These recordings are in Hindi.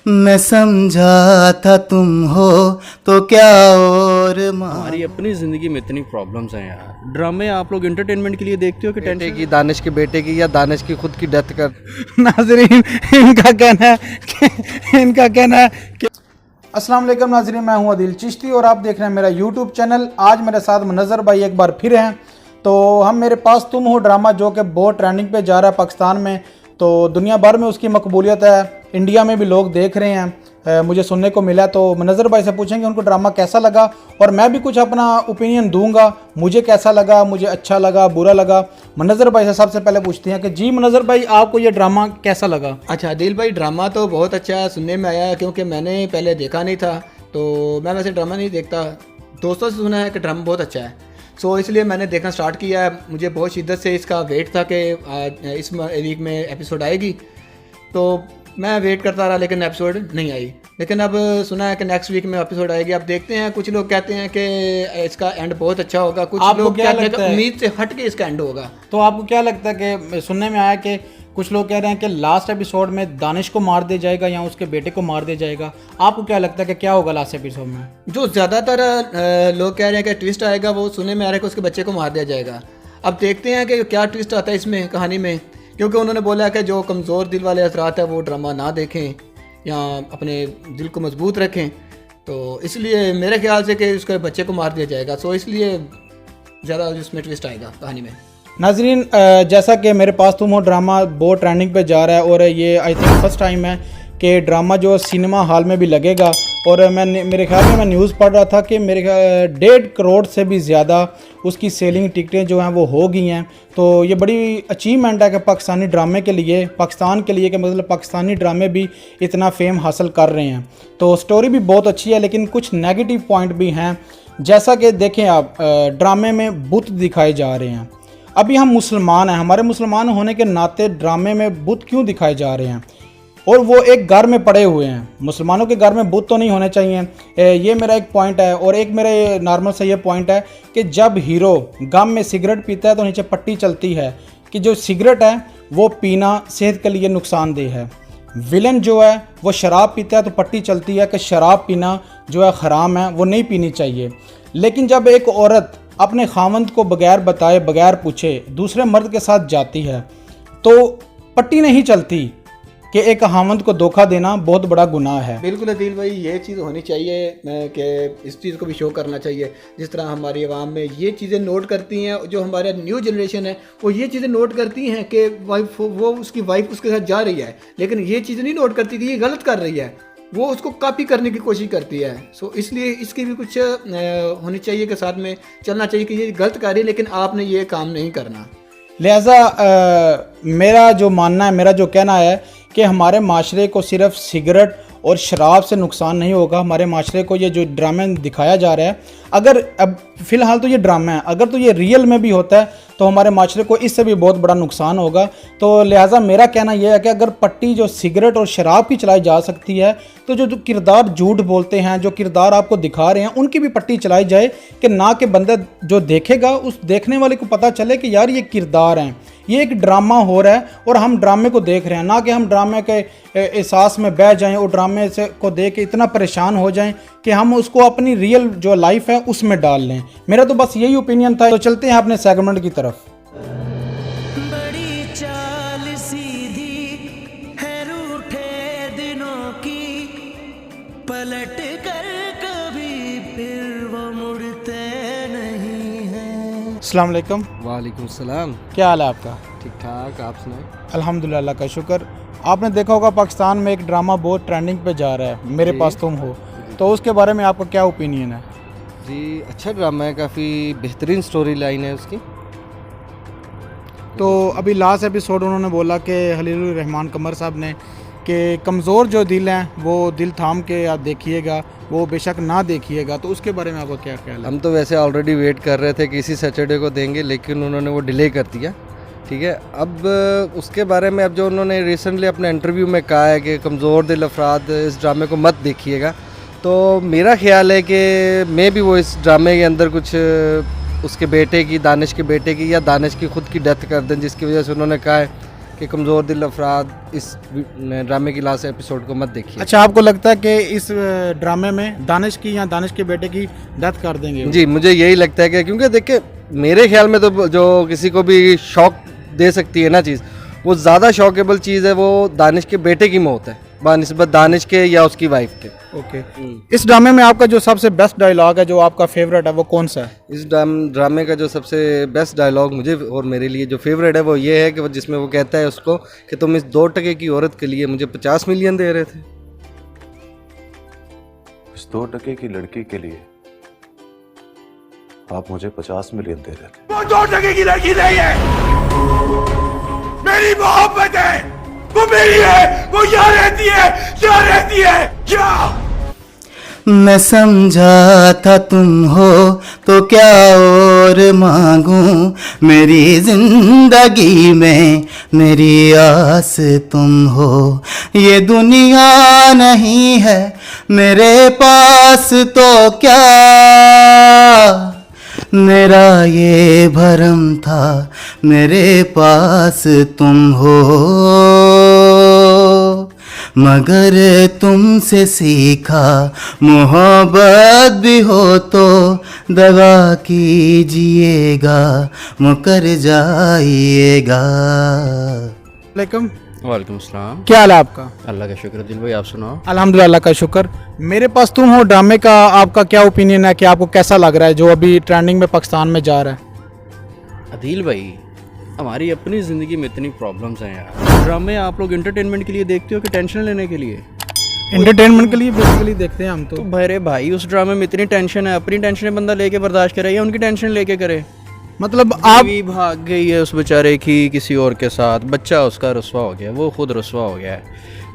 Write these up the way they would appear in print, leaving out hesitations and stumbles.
मैं समझा था तुम हो तो क्या और हमारी अपनी ज़िंदगी में इतनी प्रॉब्लम्स हैं यार। ड्रामे आप लोग एंटरटेनमेंट के लिए देखते हो कि बेटे टेंशन की, दानिश के बेटे की, या दानिश की खुद की डेथ कर। नाजरीन इनका कहना है कि अस्सलाम वालेकुम नाजरीन, मैं हूं अदिल चिश्ती और आप देख रहे हैं मेरा यूट्यूब चैनल। आज मेरे साथ मुनज़्ज़र भाई एक बार फिर हैं। तो हम मेरे पास तुम हो ड्रामा जो कि बहुत ट्रेंडिंग पे जा रहा है पाकिस्तान में, तो दुनिया भर में उसकी मकबूलियत है, इंडिया में भी लोग देख रहे हैं, मुझे सुनने को मिला। तो मुनज़्ज़र भाई से पूछेंगे उनको ड्रामा कैसा लगा और मैं भी कुछ अपना ओपिनियन दूंगा, मुझे कैसा लगा, मुझे अच्छा लगा, बुरा लगा। मुनज़्ज़र भाई से सबसे पहले पूछते हैं कि जी मुनज़्ज़र भाई, आपको ये ड्रामा कैसा लगा? अच्छा दिल भाई, ड्रामा तो बहुत अच्छा सुनने में आया, क्योंकि मैंने पहले देखा नहीं था। तो मैं वैसे ड्रामा नहीं देखता, दोस्तों से सुना है कि ड्रामा बहुत अच्छा है, सो इसलिए मैंने देखना स्टार्ट किया है। मुझे बहुत शिद्दत से इसका वेट था कि इस वीक में एपिसोड आएगी, तो मैं वेट करता रहा, लेकिन एपिसोड नहीं आई। लेकिन अब सुना है कि नेक्स्ट वीक में एपिसोड आएगी। अब देखते हैं, कुछ लोग कहते हैं कि इसका एंड बहुत अच्छा होगा, कुछ लोग कहते हैं कि उम्मीद से हट के इसका एंड होगा। तो आपको क्या लगता है कि सुनने में आया कि कुछ लोग कह रहे हैं कि लास्ट एपिसोड में दानिश को मार दिया जाएगा या उसके बेटे को मार दिया जाएगा, आपको क्या लगता है कि क्या होगा लास्ट एपिसोड में? जो ज़्यादातर लोग कह रहे हैं कि ट्विस्ट आएगा, वो सुनने में आ रहा है कि उसके बच्चे को मार दिया जाएगा। अब देखते हैं कि क्या ट्विस्ट आता है इसमें कहानी में, क्योंकि उन्होंने बोला है कि जो कमज़ोर दिल वाले हजरात हैं वो ड्रामा ना देखें या अपने दिल को मजबूत रखें। तो इसलिए मेरे ख्याल से कि उसके बच्चे को मार दिया जाएगा, सो इसलिए ज़्यादा उसमें ट्विस्ट आएगा कहानी में। नाजरीन, जैसा कि मेरे पास तुम हो ड्रामा बहुत ट्रेंडिंग पे जा रहा है और ये आई थिंक फर्स्ट टाइम है कि ड्रामा जो सिनेमा हॉल में भी लगेगा। और मैंने मेरे ख्याल में मैं न्यूज़ पढ़ रहा था कि मेरे 1.5 करोड़ से भी ज़्यादा उसकी सेलिंग टिकटें जो हैं वो हो गई हैं। तो ये बड़ी अचीवमेंट है कि पाकिस्तानी ड्रामे के लिए, पाकिस्तान के लिए, कि मतलब पाकिस्तानी ड्रामे भी इतना फेम हासिल कर रहे हैं। तो स्टोरी भी बहुत अच्छी है, लेकिन कुछ नेगेटिव पॉइंट भी हैं। जैसा कि देखें आप, ड्रामे में बुत दिखाए जा रहे हैं। अभी हम मुसलमान हैं, हमारे मुसलमान होने के नाते ड्रामे में बुत क्यों दिखाए जा रहे हैं? और वो एक घर में पड़े हुए हैं। मुसलमानों के घर में बुत तो नहीं होने चाहिए, ये मेरा एक पॉइंट है। और एक मेरा ये नॉर्मल सा ये पॉइंट है कि जब हीरो गम में सिगरेट पीता है तो नीचे पट्टी चलती है कि जो सिगरेट है वो पीना सेहत के लिए नुकसानदेह है। विलन जो है वो शराब पीता है तो पट्टी चलती है कि शराब पीना जो है हराम है, वो नहीं पीनी चाहिए। लेकिन जब एक औरत अपने खावंद को बगैर बताए, बगैर पूछे दूसरे मर्द के साथ जाती है तो पट्टी नहीं चलती कि एक खावंद को धोखा देना बहुत बड़ा गुनाह है। बिल्कुल अदील भाई, ये चीज़ होनी चाहिए कि इस चीज़ को भी शो करना चाहिए। जिस तरह हमारी आवाम में ये चीज़ें नोट करती हैं, जो हमारा न्यू जनरेशन है वो ये चीज़ें नोट करती हैं कि वाइफ, वो उसकी वाइफ उसके साथ जा रही है, लेकिन ये चीज़ नहीं नोट करती कि ये गलत कर रही है, वो उसको कॉपी करने की कोशिश करती है। सो इसलिए इसकी भी कुछ होनी चाहिए कि साथ में चलना चाहिए कि ये गलत कर रही है, लेकिन आपने ये काम नहीं करना। लिहाजा मेरा जो मानना है, मेरा जो कहना है कि हमारे माशरे को सिर्फ सिगरेट और शराब से नुकसान नहीं होगा। हमारे माशरे को ये जो ड्रामे दिखाया जा रहा है, अगर अब फ़िलहाल तो ये ड्रामा है, अगर तो ये रियल में भी होता है तो हमारे माशरे को इससे भी बहुत बड़ा नुकसान होगा। तो लिहाजा मेरा कहना यह है कि अगर पट्टी जो सिगरेट और शराब की चलाई जा सकती है, तो जो किरदार झूठ बोलते हैं, जो किरदार आपको दिखा रहे हैं, उनकी भी पट्टी चलाई जाए कि ना कि बंदा जो देखेगा उस देखने वाले को पता चले कि यार ये किरदार हैं, ये एक ड्रामा हो रहा है और हम ड्रामे को देख रहे हैं, ना कि हम ड्रामे के एहसास में बह जाएं और ड्रामे से को देख के इतना परेशान हो जाएं कि हम उसको अपनी रियल जो लाइफ है उसमें डाल लें। मेरा तो बस यही ओपिनियन था। तो चलते हैं अपने सेगमेंट की तरफ। बड़ी चाल सीधी है रूठे दिनों की, पलट कर कभी फिर वो मुड़ते नहीं हैं। अस्सलाम वालेकुम। वालेकुम सलाम। क्या हाल है आपका? ठीक ठाक, आप सुनाएं। अल्हम्दुलिल्लाह, अल्लाह का शुक्र। आपने देखा होगा पाकिस्तान में एक ड्रामा बहुत ट्रेंडिंग पे जा रहा है, मेरे पास तुम हो, तो उसके बारे में आपका क्या ओपिनियन है? जी, अच्छा ड्रामा है, काफ़ी बेहतरीन स्टोरी लाइन है उसकी। तो अभी लास्ट एपिसोड उन्होंने बोला कि खलीलुर रहमान कमर साहब ने कि कमज़ोर जो दिल हैं वो दिल थाम के आप देखिएगा, वो बेशक ना देखिएगा। तो उसके बारे में आपका क्या ख्याल है? हम तो वैसे ऑलरेडी वेट कर रहे थे कि इसी सैटरडे को देंगे, लेकिन उन्होंने वो डिले कर दिया। ठीक है, अब उसके बारे में अब जो उन्होंने रिसेंटली अपने इंटरव्यू में कहा है कि कमज़ोर दिल अफराद इस ड्रामे को मत देखिएगा, तो मेरा ख्याल है कि मे भी वो इस ड्रामे के अंदर कुछ उसके बेटे की, दानिश के बेटे की या दानिश की खुद की डेथ कर दें, जिसकी वजह से उन्होंने कहा है कि कमज़ोर दिल अफराद इस ड्रामे की लास्ट एपिसोड को मत देखिए। अच्छा, आपको लगता है कि इस ड्रामे में दानिश की या दानिश के बेटे की डेथ कर देंगे? जी, मुझे यही लगता है कि क्योंकि देखिए मेरे ख्याल में तो जो किसी को भी शौक दे सकती है ना चीज़, वो ज़्यादा शॉकेबल चीज़ है वो दानिश के बेटे की मौत है बानिस्बत दानिश के या उसकी वाइफ के। ओके। इस ड्रामे में आपका जो सबसे बेस्ट डायलॉग है, जो आपका फेवरेट है, वो कौन सा है? इस ड्रामे का जो सबसे बेस्ट डायलॉग मुझे और मेरे लिए जो फेवरेट है वो ये है कि जिसमें वो कहता है उसको कि तुम इस 2 टके की औरत के लिए मुझे 50 मिलियन दे रहे थे। इस 2 टके की लड़की के लिए आप मुझे 50 मिलियन दे रहे थे। वो 2 टके की लड़की नहीं है, मेरी मोहब्बत है, वो मेरी है, वो यहाँ रहती है, यहाँ रहती है, क्या? मैं समझा था तुम हो तो क्या और मांगूं, मेरी जिंदगी में मेरी आस तुम हो। ये दुनिया नहीं है मेरे पास तो क्या, मेरा ये भरम था मेरे पास तुम हो। मगर तुमसे सीखा मोहब्बत भी हो तो दगा कीजिएगा, मुकर जाइएगा। वालेकुम। वालेकुम अस्सलाम। क्या हाल है आपका? अल्लाह का शुक्र दिल भाई, आप सुनाओ। अल्हम्दुलिल्लाह, अल्लाह का शुक्र। मेरे पास तुम हो ड्रामे का आपका क्या ओपिनियन है कि आपको कैसा लग रहा है जो अभी ट्रेंडिंग में पाकिस्तान में जा रहा है? अदील भाई, हमारी अपनी ज़िंदगी में इतनी प्रॉब्लम्स हैं यार। ड्रामे आप लोग एंटरटेनमेंट के लिए देखते हो कि टेंशन लेने के लिए? एंटरटेनमेंट के लिए बेसिकली देखते हैं हम तो। मेरे भाई उस ड्रामे में इतनी टेंशन है, अपनी टेंशन बंदा लेके बर्दाश्त करे या उनकी टेंशन लेके करे? मतलब आप बीवी भाग गई है उस बेचारे की किसी और के साथ, बच्चा उसका रुस्वा हो गया, वो खुद रुस्वा हो गया है।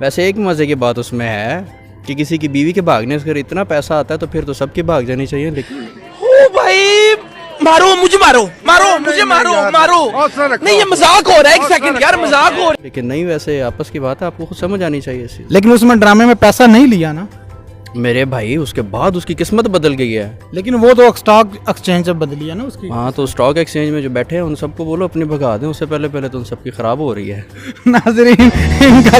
वैसे एक मज़े की बात उसमें है कि किसी की बीवी के भागने से अगर इतना पैसा आता है तो फिर तो सबकी भाग जानी चाहिए। लेकिन ओ भाई, मारो मुझे, मारो मारो मुझे, मारो मारो, नहीं ये मजाक हो रहा है, एक सेकंड यार, मजाक हो रहा है। लेकिन नहीं, वैसे आपस की बात है, आपको खुद समझ आनी चाहिए इसी। लेकिन उसमें ड्रामे में पैसा नहीं लिया ना मेरे भाई, उसके बाद उसकी किस्मत बदल गई है। लेकिन वो तो स्टॉक एक्सचेंज से बदली है ना उसकी। हाँ, तो स्टॉक एक्सचेंज में जो बैठे हैं उन सबको बोलो अपनी भगा दें, उससे पहले तो उन सबकी ख़राब हो रही है। नाज़रीन, इनका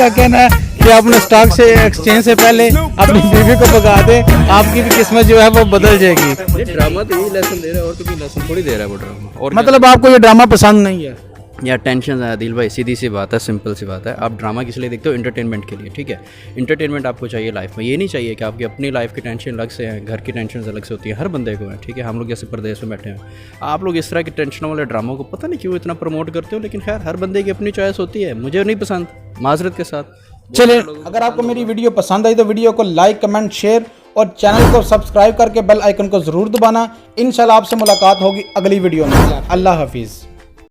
कहना है कि अपने स्टॉक से एक्सचेंज से पहले अपनी बीवी को भगा दे, आपकी भी किस्मत जो है वो बदल जाएगी। ये ड्रामा तो यही लेसन दे रहा है और तो कोई लेसन थोड़ी दे रहा है वो ड्रामा। और मतलब आपको ये ड्रामा पसंद नहीं है? या टेंशन है दिल भाई, सीधी सी बात है, सिंपल सी बात है। आप ड्रामा किस लिए देखते हो? एंटरटेनमेंट के लिए, ठीक है। एंटरटेनमेंट आपको चाहिए लाइफ में, ये नहीं चाहिए कि आपकी अपनी लाइफ की टेंशन अलग से है, घर की टेंशन अलग से होती है, हर बंदे को है, ठीक है। हम लोग जैसे प्रदेश में बैठे हैं, आप लोग इस तरह के टेंशनों वाले ड्रामों को पता नहीं क्यों इतना प्रमोट करते हो, लेकिन खैर हर बंदे की अपनी चॉइस होती है, मुझे नहीं पसंद, माजरत के साथ। चलिए, अगर आपको मेरी वीडियो पसंद आई तो वीडियो को लाइक, कमेंट, शेयर और चैनल को सब्सक्राइब करके बेल आइकन को ज़रूर दबाना। इंशाल्लाह आपसे मुलाकात होगी अगली वीडियो में। अल्लाह हाफिज़।